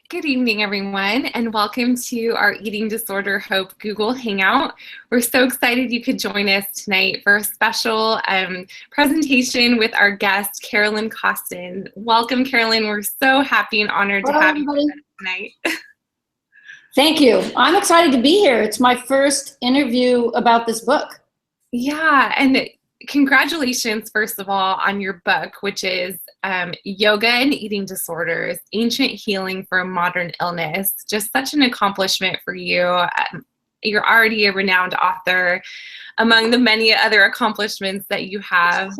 Good evening, everyone, and welcome to our Eating Disorder Hope Google Hangout. We're so excited you could join us tonight for a special presentation with our guest, Carolyn Costin. Welcome, Carolyn. We're so happy and honored to have you with us tonight. Thank you. I'm excited to be here. It's my first interview about this book. Yeah, and congratulations, first of all, on your book, which is Yoga and Eating Disorders, Ancient Healing for Modern Illness. Just such an accomplishment for you. You're already a renowned author among the many other accomplishments that you have.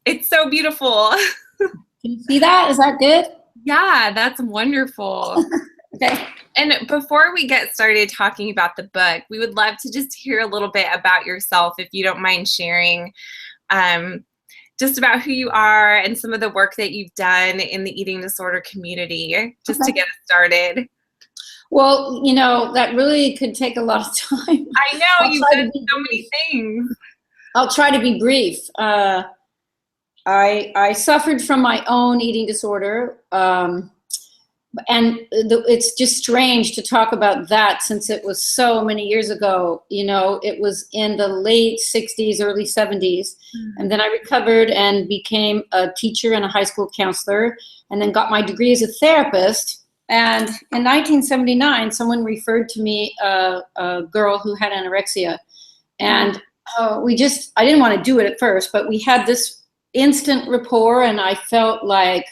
It's so beautiful. Can you see that? Is that good? Yeah, that's wonderful. Okay. And before we get started talking about the book, we would love to just hear a little bit about yourself, if you don't mind sharing just about who you are and some of the work that you've done in the eating disorder community, just to get us started. Well, you know, that really could take a lot of time. I know, you've done so many things. I'll try to be brief. I suffered from my own eating disorder. And it's just strange to talk about that since it was so many years ago. You know, it was in the late 60s, early 70s. And then I recovered and became a teacher and a high school counselor, and then got my degree as a therapist. And in 1979, someone referred to me a girl who had anorexia. And I didn't want to do it at first, but we had this instant rapport, and I felt like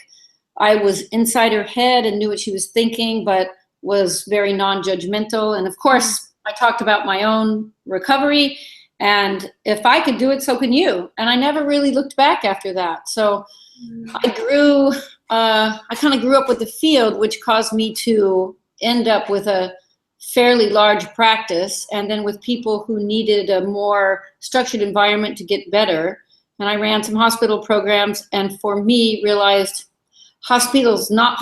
I was inside her head and knew what she was thinking, but was very non-judgmental. And of course, I talked about my own recovery, and if I could do it, so can you. And I never really looked back after that. So I kind of grew up with the field, which caused me to end up with a fairly large practice, and then with people who needed a more structured environment to get better. And I ran some hospital programs, and for me, realized hospitals not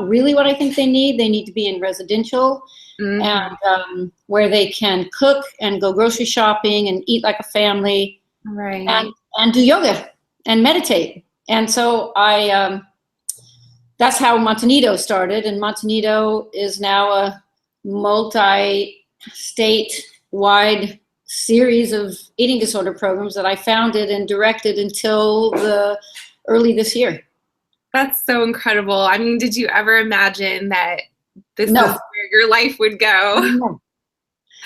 really what I think they need. They need to be in residential and where they can cook and go grocery shopping and eat like a family, right? And do yoga and meditate. And so that's how Monte Nido started. And Monte Nido is now a multi-state wide series of eating disorder programs that I founded and directed until early this year. That's so incredible. I mean, did you ever imagine that this is where your life would go?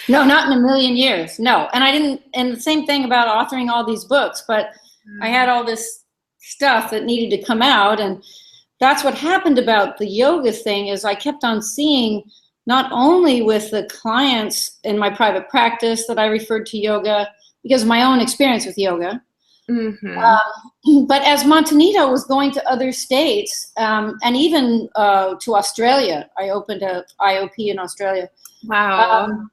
No, not in a million years. No. And I didn't, and the same thing about authoring all these books, but I had all this stuff that needed to come out. And that's what happened about the yoga thing, is I kept on seeing, not only with the clients in my private practice that I referred to yoga because of my own experience with yoga, but as Monte Nido was going to other states, and even to Australia, I opened a IOP in Australia. Wow.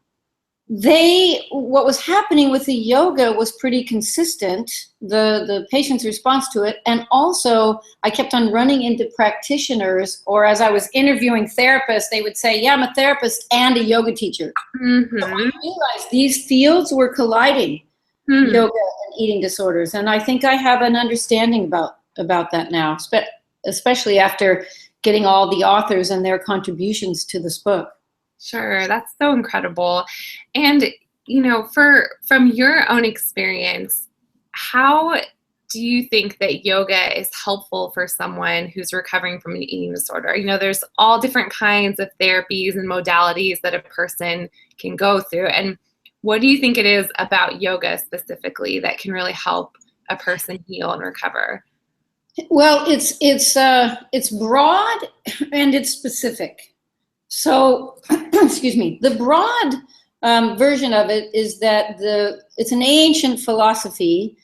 What was happening with the yoga was pretty consistent, the patient's response to it. And also I kept on running into practitioners, or as I was interviewing therapists, they would say, yeah, I'm a therapist and a yoga teacher. So I realized these fields were colliding. Yoga and eating disorders, and I think I have an understanding about that now, especially after getting all the authors and their contributions to this book. Sure, that's so incredible. And you know, from your own experience, how do you think that yoga is helpful for someone who's recovering from an eating disorder? You know, there's all different kinds of therapies and modalities that a person can go through, and what do you think it is about yoga specifically that can really help a person heal and recover? Well, it's broad and it's specific. So, excuse me, the broad version of it is that it's an ancient philosophy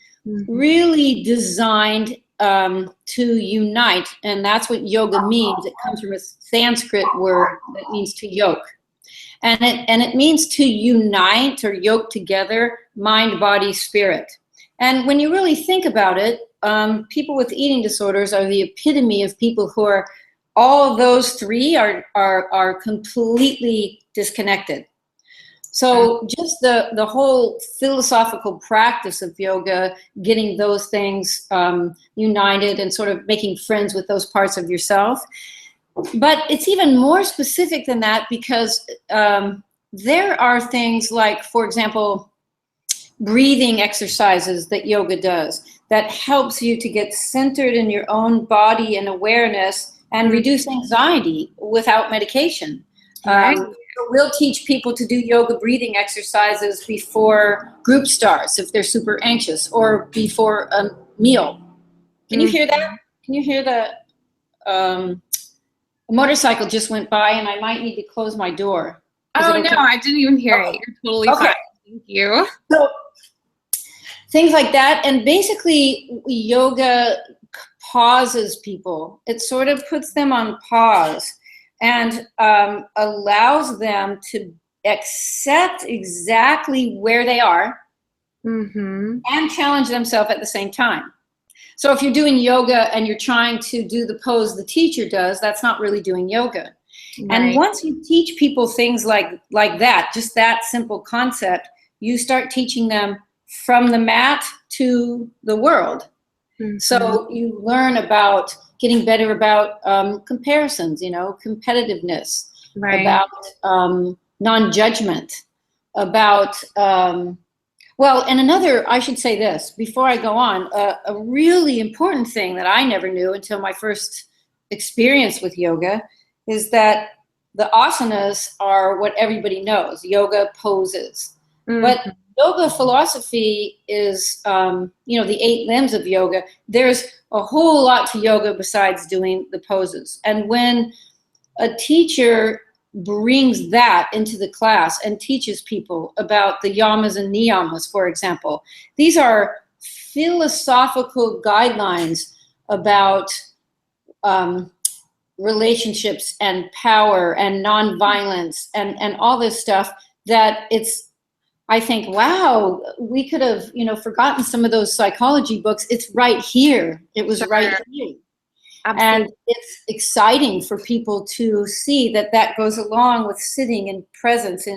really designed to unite, and that's what yoga means. It comes from a Sanskrit word that means to yoke. And it means to unite or yoke together mind, body, spirit. And when you really think about it, people with eating disorders are the epitome of people who are, all of those three are completely disconnected. So just the whole philosophical practice of yoga, getting those things united and sort of making friends with those parts of yourself, But it's even more specific than that, because there are things like, for example, breathing exercises that yoga does that helps you to get centered in your own body and awareness and reduce anxiety without medication. Right. We'll teach people to do yoga breathing exercises before group starts if they're super anxious, or before a meal. Can you hear that? Can you hear the a motorcycle just went by, and I might need to close my door. Is Oh, it okay? no, I didn't even hear it. You're totally fine. Thank you. So things like that. And basically, yoga pauses people. It sort of puts them on pause and allows them to accept exactly where they are and challenge themselves at the same time. So if you're doing yoga and you're trying to do the pose the teacher does, that's not really doing yoga. Right. And once you teach people things like that, just that simple concept, you start teaching them from the mat to the world. So you learn about getting better about comparisons, competitiveness, about non-judgment, about well, and I should say this before I go on, a really important thing that I never knew until my first experience with yoga is that the asanas are what everybody knows, yoga poses. But yoga philosophy is, the 8 limbs of yoga. There's a whole lot to yoga besides doing the poses. And when a teacher brings that into the class and teaches people about the yamas and niyamas, for example. These are philosophical guidelines about relationships and power and nonviolence and all this stuff that I think, wow, we could have, forgotten some of those psychology books. It's right here. It was right here. Absolutely. And it's exciting for people to see that goes along with sitting in presence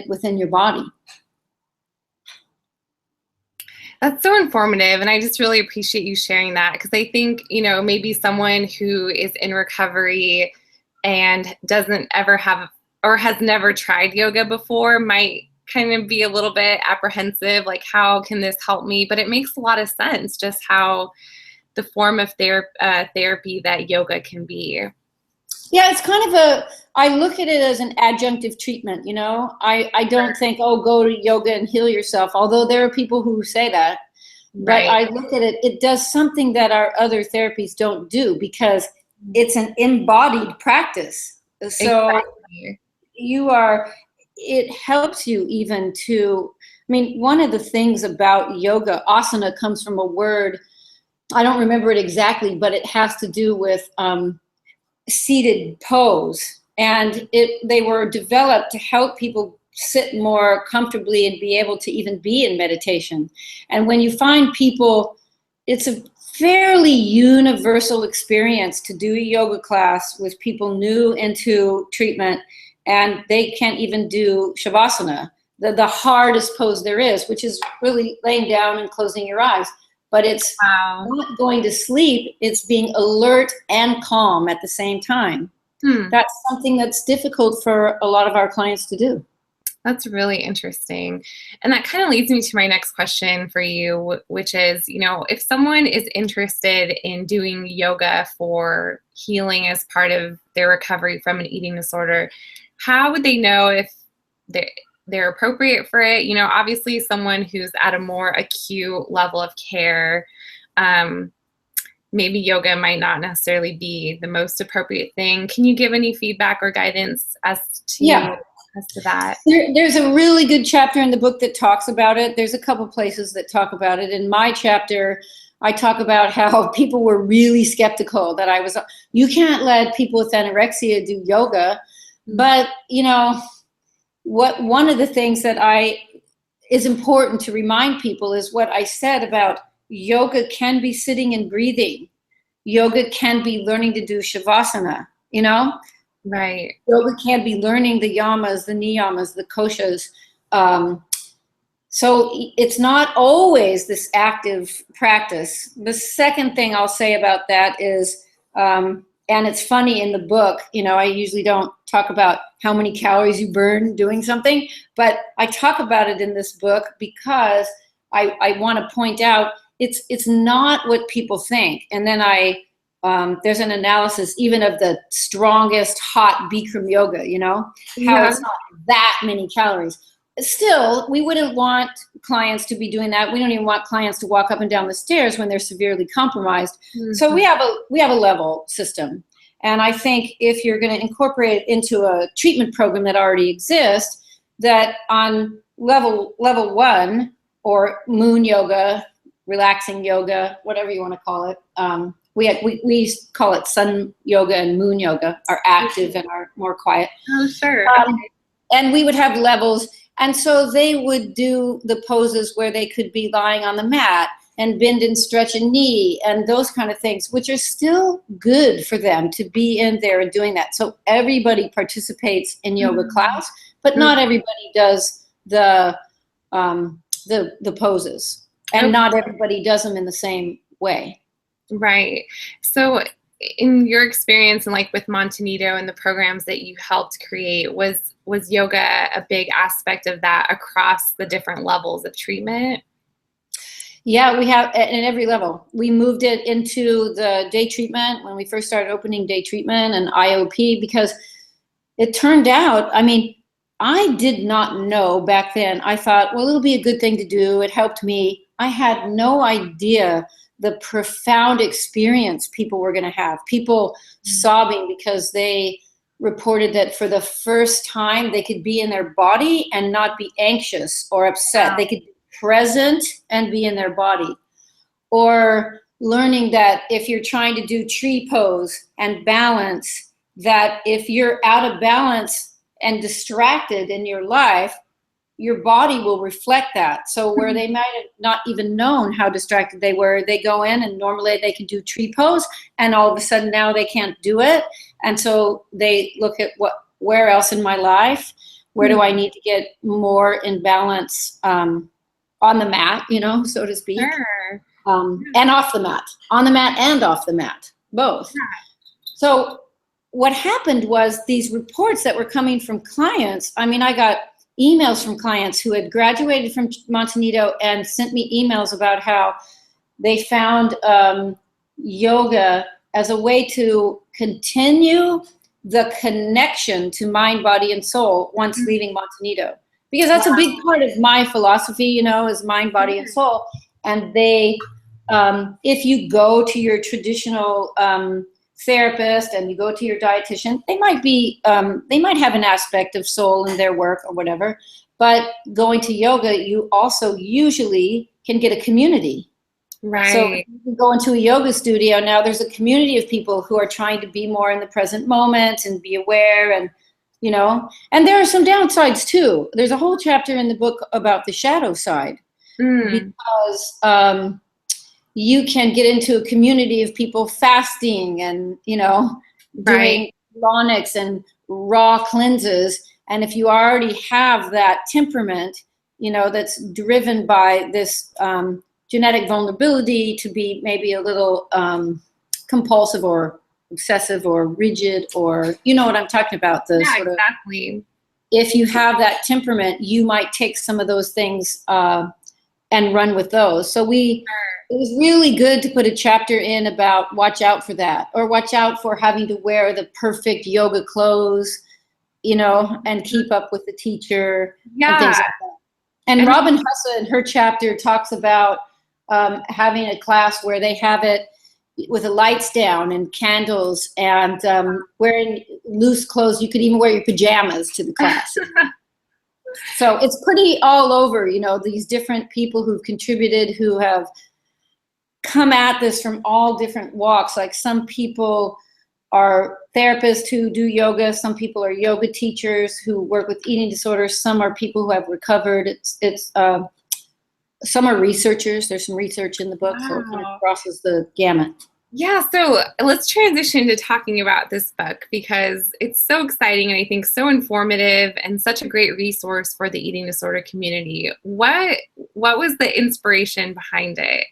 within your body. That's so informative, and I just really appreciate you sharing that, because I think, maybe someone who is in recovery and doesn't ever have or has never tried yoga before might kind of be a little bit apprehensive, like, how can this help me? But it makes a lot of sense just how the form of therapy that yoga can be. Yeah, it's kind of I look at it as an adjunctive treatment, I don't think, go to yoga and heal yourself, although there are people who say that. Right. But I look at it, it does something that our other therapies don't do, because it's an embodied practice. So it helps you even to, one of the things about yoga, asana comes from a word, I don't remember it exactly, but it has to do with seated pose. And they were developed to help people sit more comfortably and be able to even be in meditation. And when you find people, it's a fairly universal experience to do a yoga class with people new into treatment, and they can't even do shavasana, the hardest pose there is, which is really laying down and closing your eyes. But it's not going to sleep, it's being alert and calm at the same time. That's something that's difficult for a lot of our clients to do. That's really interesting. And that kind of leads me to my next question for you, which is, if someone is interested in doing yoga for healing as part of their recovery from an eating disorder, how would they know if they're appropriate for it? Obviously someone who's at a more acute level of care, maybe yoga might not necessarily be the most appropriate thing. Can you give any feedback or guidance as to that? There's a really good chapter in the book that talks about it. There's a couple places that talk about it. In my chapter, I talk about how people were really skeptical that you can't let people with anorexia do yoga. But, one of the things that is important to remind people is what I said about yoga can be sitting and breathing. Yoga can be learning to do shavasana, Right. Yoga can be learning the yamas, the niyamas, the koshas. So it's not always this active practice. The second thing I'll say about that is And it's funny in the book, I usually don't talk about how many calories you burn doing something, but I talk about it in this book because I want to point out it's not what people think. And then there's an analysis even of the strongest hot Bikram yoga, how it's not that many calories. Still, we wouldn't want clients to be doing that. We don't even want clients to walk up and down the stairs when they're severely compromised. Mm-hmm. So we have a level system. And I think if you're going to incorporate it into a treatment program that already exists, that on level 1, or moon yoga, relaxing yoga, whatever you want to call it, we call it sun yoga and moon yoga, are active and are more quiet. Oh, sure. And we would have levels. And so they would do the poses where they could be lying on the mat and bend and stretch a knee and those kind of things, which are still good for them to be in there and doing that. So everybody participates in yoga class, but not everybody does the poses, and not everybody does them in the same way. Right. So in your experience and like with Monte Nido and the programs that you helped create, was yoga a big aspect of that across the different levels of treatment? Yeah, we have in every level. We moved it into the day treatment when we first started opening day treatment and IOP, because it turned out, I did not know back then. I thought, well, it'll be a good thing to do. It helped me. I had no idea the profound experience people were going to have. People sobbing because they reported that for the first time they could be in their body and not be anxious or upset. Wow. They could be present and be in their body. Or learning that if you're trying to do tree pose and balance, that if you're out of balance and distracted in your life, your body will reflect that. So where they might have not even known how distracted they were, they go in and normally they can do tree pose, and all of a sudden now they can't do it. And so they look at where else in my life, where do I need to get more in balance on the mat, so to speak. Sure. And off the mat, on the mat and off the mat, both. Yeah. So what happened was these reports that were coming from clients, I got emails from clients who had graduated from Monte Nido and sent me emails about how they found yoga as a way to continue the connection to mind, body, and soul once leaving Monte Nido. Because that's a big part of my philosophy, is mind, body, and soul. And they, if you go to your traditional therapist and you go to your dietitian, they might have an aspect of soul in their work or whatever, but going to yoga, you also usually can get a community. Right. So you can go into a yoga studio. Now there's a community of people who are trying to be more in the present moment and be aware, and and there are some downsides too. There's a whole chapter in the book about the shadow side, because you can get into a community of people fasting and, doing colonics and raw cleanses. And if you already have that temperament, that's driven by this genetic vulnerability to be maybe a little compulsive or obsessive or rigid, or what I'm talking about. Exactly. If you have that temperament, you might take some of those things and run with those. So it was really good to put a chapter in about watch out for that, or watch out for having to wear the perfect yoga clothes, and keep up with the teacher and things like that. And Robin Hussa in her chapter talks about having a class where they have it with the lights down and candles and wearing loose clothes. You could even wear your pajamas to the class. So it's pretty all over, these different people who've contributed, who have come at this from all different walks. Like some people are therapists who do yoga. Some people are yoga teachers who work with eating disorders. Some are people who have recovered. Some are researchers. There's some research in the book, so it kind of crosses the gamut. Yeah, so let's transition to talking about this book, because it's so exciting and I think so informative and such a great resource for the eating disorder community. What was the inspiration behind it?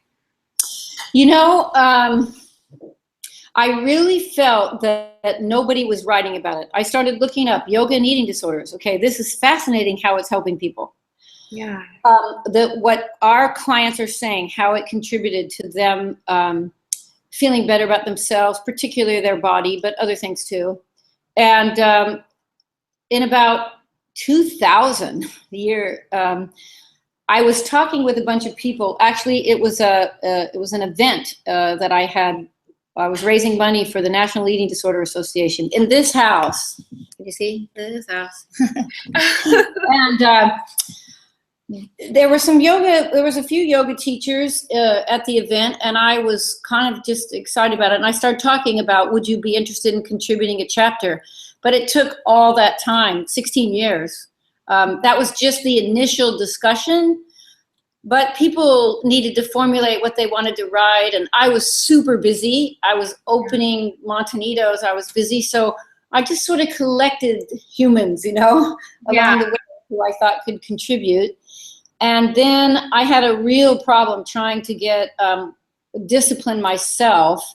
I really felt that nobody was writing about it. I started looking up yoga and eating disorders. Okay, this is fascinating how it's helping people. Yeah. What our clients are saying, how it contributed to them feeling better about themselves, particularly their body, but other things too. And in about 2000, the year, I was talking with a bunch of people. Actually, it was an event that I had. I was raising money for the National Eating Disorder Association in this house. Can you see this house? And there was a few yoga teachers at the event, and I was kind of just excited about it. And I started talking about, would you be interested in contributing a chapter? But it took all that time, 16 years. That was just the initial discussion. But people needed to formulate what they wanted to write, and I was super busy. I was opening Monte Nidos. I was busy, so I just sort of collected humans, along the way who I thought could contribute. And then I had a real problem trying to get discipline myself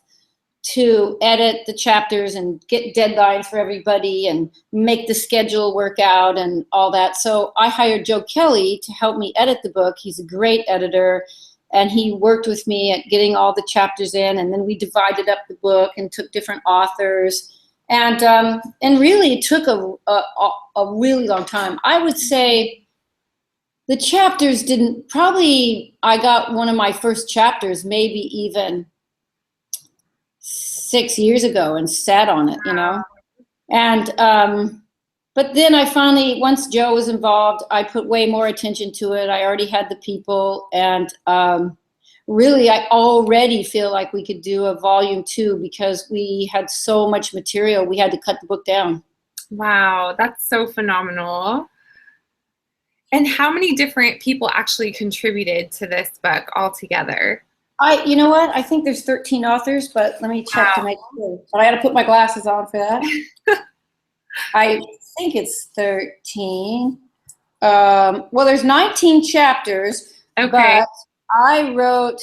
to edit the chapters and get deadlines for everybody and make the schedule work out and all that. So I hired Joe Kelly to help me edit the book. He's a great editor, and he worked with me at getting all the chapters in, and then we divided up the book and took different authors. And really it took a really long time. I would say the chapters I got one of my first chapters maybe even 6 years ago and sat on it, And, but then I finally, once Joe was involved, I put way more attention to it. I already had the people, and really I already feel like we could do a volume 2 because we had so much material. We had to cut the book down. Wow, that's so phenomenal. And how many different people actually contributed to this book altogether? You know what? I think there's 13 authors, but let me check to make sure. But I got to put my glasses on for that. I think it's 13. Well, there's 19 chapters. Okay. But I wrote,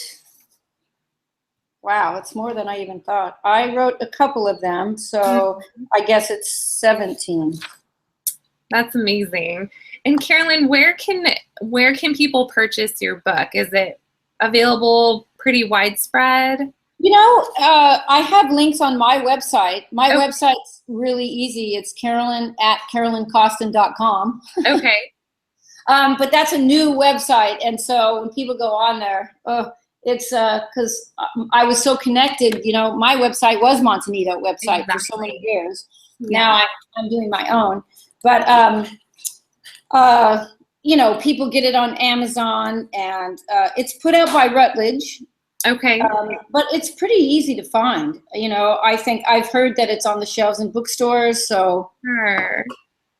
wow, it's more than I even thought. I wrote a couple of them, so I guess it's 17. That's amazing. And Carolyn, where can people purchase your book? Is it available pretty widespread? I have links on my website. My website's really easy. It's carolyncostin.com. Okay. But that's a new website. And so when people go on there, it's because I was so connected. My website was Monte Nido website for so many years. Yeah. Now I'm doing my own. But, people get it on Amazon, and it's put out by Routledge. Okay. But it's pretty easy to find. I think I've heard that it's on the shelves in bookstores. So, sure.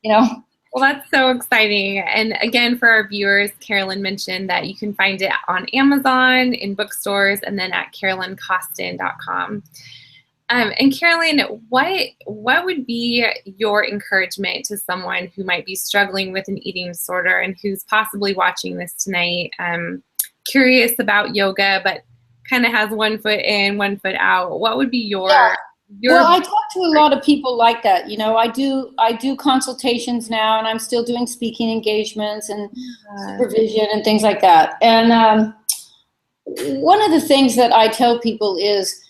Well, that's so exciting. And again, for our viewers, Carolyn mentioned that you can find it on Amazon, in bookstores, and then at carolyncostin.com. And Carolyn, what would be your encouragement to someone who might be struggling with an eating disorder and who's possibly watching this tonight, curious about yoga, but kind of has one foot in, one foot out? What would be your Well, I talk to a lot of people like that. I do consultations now, and I'm still doing speaking engagements and supervision and things like that. And one of the things that I tell people is,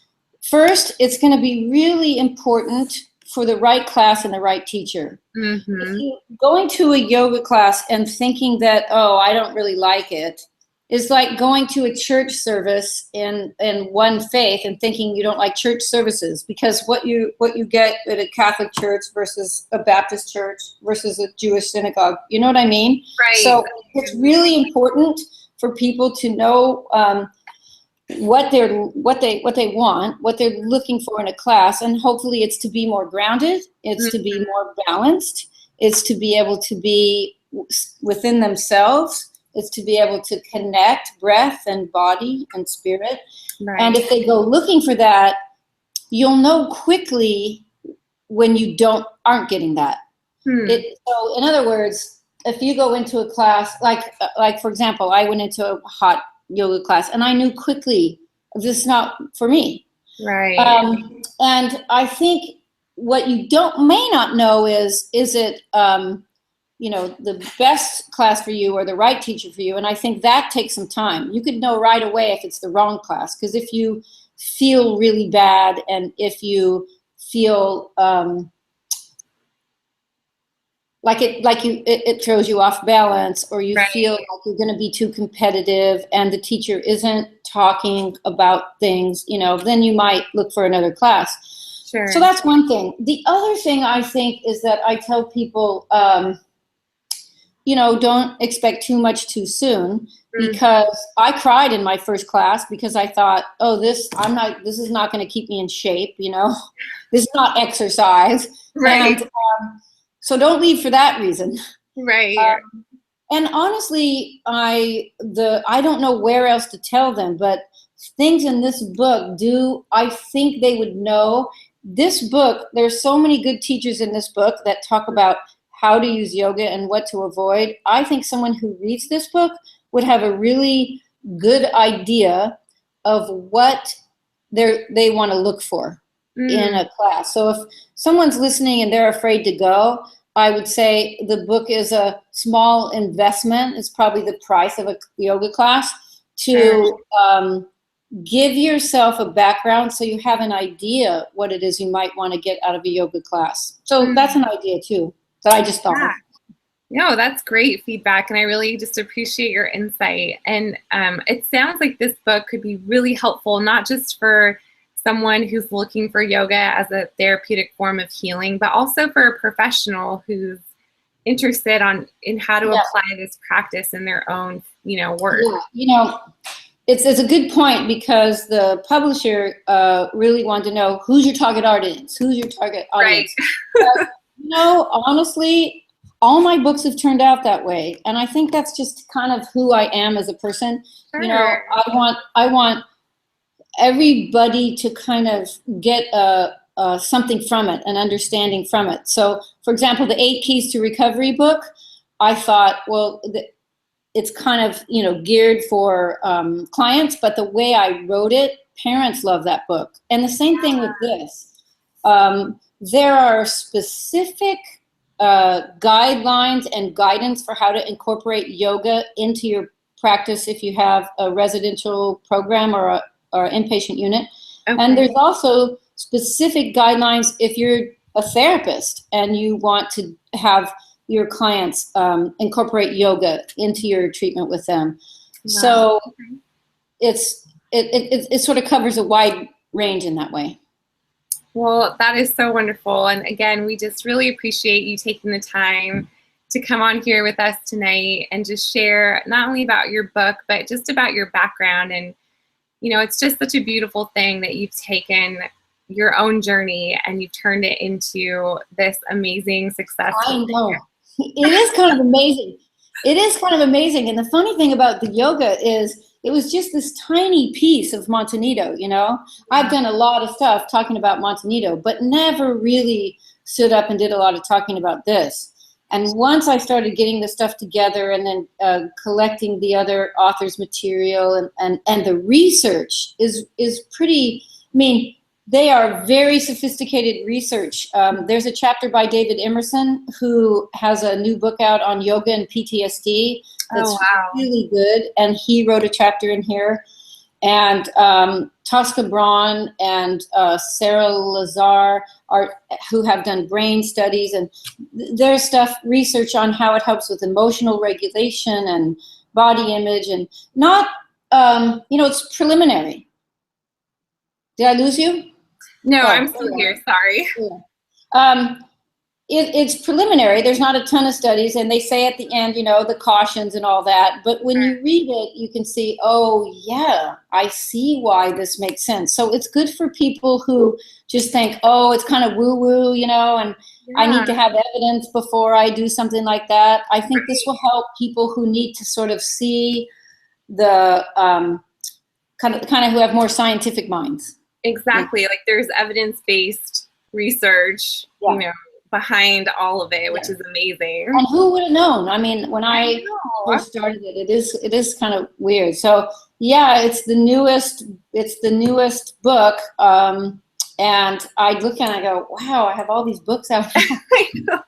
first, it's going to be really important for the right class and the right teacher. Mm-hmm. If you're going to a yoga class and thinking that, I don't really like it, is like going to a church service in one faith and thinking you don't like church services, because what you get at a Catholic church versus a Baptist church versus a Jewish synagogue, you know what I mean? Right. So it's really important for people to know what they want, what they're looking for in a class, and hopefully it's to be more grounded, it's to be more balanced, it's to be able to be within themselves, it's to be able to connect breath and body and spirit. Right. And if they go looking for that, you'll know quickly when you aren't getting that. So in other words, if you go into a class, like for example, I went into a hot yoga class, and I knew quickly this is not for me. Right. And I think what you may not know is it, the best class for you or the right teacher for you. And I think that takes some time. You could know right away if it's the wrong class, because if you feel really bad and if you feel it throws you off balance, or you feel like you're going to be too competitive and the teacher isn't talking about things, then you might look for another class. Sure. So that's one thing. The other thing I think is that I tell people, don't expect too much too soon, because I cried in my first class because I thought, oh, this is not going to keep me in shape. This is not exercise. Right. And, so don't leave for that reason. Right. And honestly, I don't know where else to tell them, but things in this book I think they would know. This book, there's so many good teachers in this book that talk about how to use yoga and what to avoid. I think someone who reads this book would have a really good idea of what they want to look for in a class. So if someone's listening and they're afraid to go, I would say the book is a small investment. It's probably the price of a yoga class to give yourself a background so you have an idea what it is you might want to get out of a yoga class. So that's an idea too that I just thought of. No, that's great feedback, and I really just appreciate your insight. And it sounds like this book could be really helpful, not just for someone who's looking for yoga as a therapeutic form of healing, but also for a professional who's interested in how to apply this practice in their own, work. Yeah. It's a good point, because the publisher really wanted to know who's your target audience. Who's your target audience? Right. Honestly, all my books have turned out that way, and I think that's just kind of who I am as a person. Sure. I want everybody to kind of get something from it, an understanding from it. So, for example, the 8 Keys to Recovery book, I thought, well, it's kind of, geared for clients, but the way I wrote it, parents love that book. And the same thing with this. There are specific guidelines and guidance for how to incorporate yoga into your practice if you have a residential program or inpatient unit. Okay. And there's also specific guidelines if you're a therapist and you want to have your clients incorporate yoga into your treatment with them. Wow. So it sort of covers a wide range in that way. Well, that is so wonderful. And again, we just really appreciate you taking the time to come on here with us tonight and just share not only about your book, but just about your background. And it's just such a beautiful thing that you've taken your own journey and you've turned it into this amazing success. I know. It is kind of amazing. It is kind of amazing. And the funny thing about the yoga is it was just this tiny piece of Monte Nido, I've done a lot of stuff talking about Monte Nido, but never really stood up and did a lot of talking about this. And once I started getting the stuff together and then collecting the other authors' material and the research is pretty, they are very sophisticated research. There's a chapter by David Emerson who has a new book out on yoga and PTSD that's really good. And he wrote a chapter in here. And Tosca Braun and Sarah Lazar who have done brain studies, and there's research on how it helps with emotional regulation and body image, and not, it's preliminary. Did I lose you? No, I'm still here. Sorry. Yeah. It's preliminary. There's not a ton of studies, and they say at the end, the cautions and all that. But when you read it, you can see, oh, yeah, I see why this makes sense. So it's good for people who just think, oh, it's kind of woo-woo, and I need to have evidence before I do something like that. I think this will help people who need to sort of see the kind of who have more scientific minds. Exactly. Like there's evidence-based research, behind all of it, which is amazing. And who would have known? I mean, when I first started it, it is kind of weird. So yeah, it's the newest book. And I look and I go, wow, I have all these books out here. I know.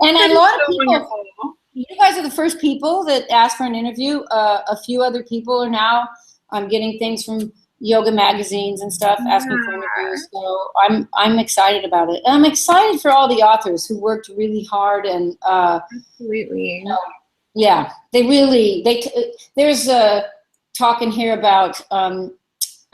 And a lot of so people, wonderful. You guys are the first people that asked for an interview. A few other people are now. I'm getting things from yoga magazines and stuff asking for interviews. So I'm excited about it. And I'm excited for all the authors who worked really hard and absolutely. Yeah, there's a talk in here about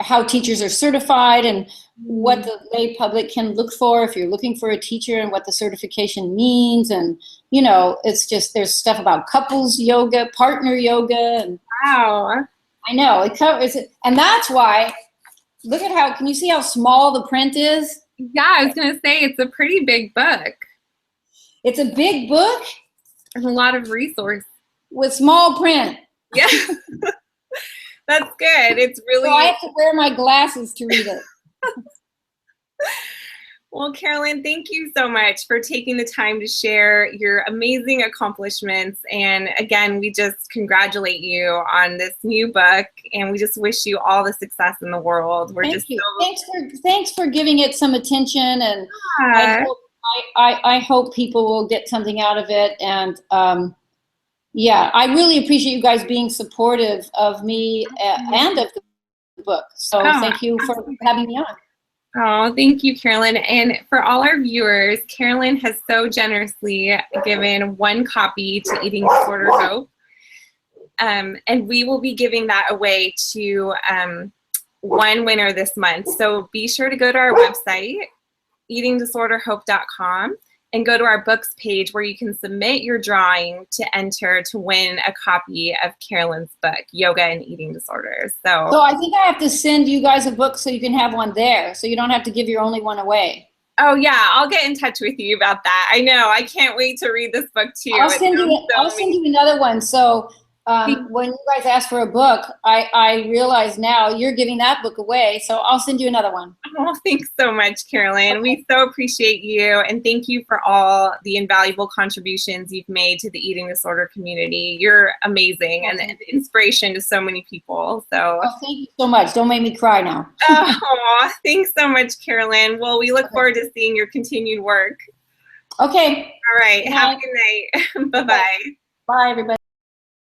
how teachers are certified and what the lay public can look for if you're looking for a teacher and what the certification means. And, you know, it's just, there's stuff about couples yoga, partner yoga. And wow. I know, it covers it. And that's why, look at how, can you see how small the print is? Yeah, I was going to say, it's a pretty big book. It's a big book. There's a lot of resource. With small print. Yeah. That's good. It's really. So I have to wear my glasses to read it. Well, Carolyn, thank you so much for taking the time to share your amazing accomplishments. And again, we just congratulate you on this new book, and we just wish you all the success in the world. Thank you. Thanks for giving it some attention, and I hope people will get something out of it. And yeah, I really appreciate you guys being supportive of me and of the book. So thank you for having me on. Oh, thank you, Carolyn. And for all our viewers, Carolyn has so generously given one copy to Eating Disorder Hope. And we will be giving that away to one winner this month. So be sure to go to our website, eatingdisorderhope.com, and go to our books page where you can submit your drawing to enter to win a copy of Carolyn's book, Yoga and Eating Disorders. So I think I have to send you guys a book so you can have one there, so you don't have to give your only one away. Oh yeah, I'll get in touch with you about that. I know, I can't wait to read this book too. I'll send you another one. So when you guys ask for a book, I realize now you're giving that book away, so I'll send you another one. Oh, thanks so much, Carolyn. We so appreciate you, and thank you for all the invaluable contributions you've made to the eating disorder community. You're amazing and an inspiration to so many people. So thank you so much. Don't make me cry now. Oh, thanks so much, Carolyn. Well, we look forward to seeing your continued work. Okay. All right. Have a good night. Bye-bye. Bye, everybody.